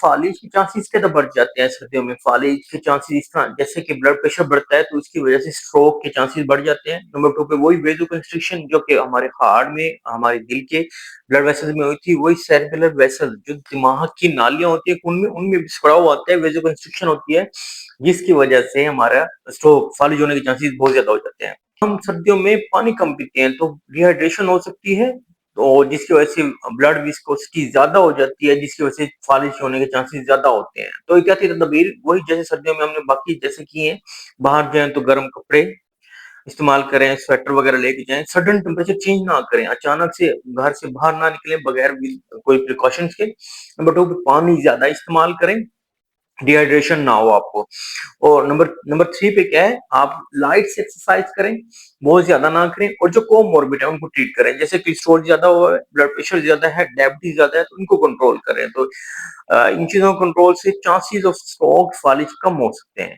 फालिज के चांसेस कैसे बढ़ जाते हैं सर्दियों में? फालिज के चांसेस इस तरह, जैसे कि ब्लड प्रेशर बढ़ता है तो उसकी वजह से स्ट्रोक के चांसेस बढ़ जाते हैं। नंबर 2 पे वही वेसोकंस्ट्रिक्शन जो कि हमारे हार्ट में, हमारे दिल के ब्लड वेसल्स में हुई थी, वही सेरेब्रल वेसल जो दिमाग की नालियाँ होती हैं, उनमें उनमें बिखराव आता है, वेसोकंस्ट्रिक्शन होती है, जिसकी वजह से हमारा स्ट्रोक, फालिज होने के चांसेस बहुत ज़्यादा हो जाते हैं। हम सर्दियों में पानी कम पीते हैं तो डिहाइड्रेशन हो सकती है, तो जिसकी वजह से ब्लड विस्कोसिटी ज्यादा हो जाती है, जिसकी वजह से फालिज होने के चांसेस ज्यादा होते हैं। तो क्या थी तदबीर? वही जैसे सर्दियों में हमने बाकी जैसे किए हैं, बाहर जाएं तो गर्म कपड़े इस्तेमाल करें, स्वेटर वगैरह लेके जाएं, सडन टेम्परेचर चेंज ना करें, अचानक से घर से बाहर ना निकलें बगैर कोई प्रिकॉशंस के। नंबर 2 पे पानी ज्यादा इस्तेमाल करें, डिहाइड्रेशन ना हो आपको। और नंबर नंबर 3 पे क्या है, आप लाइट से एक्सरसाइज करें, बहुत ज्यादा ना करें, और जो कोमॉर्बिड है उनको ट्रीट करें, जैसे कोलेस्ट्रॉल ज्यादा हुआ है, ब्लड प्रेशर ज्यादा है, डायबिटीज ज्यादा है, तो इनको कंट्रोल करें। तो इन चीजों को कंट्रोल से चांसेस ऑफ स्ट्रोक, फालिज कम हो सकते हैं।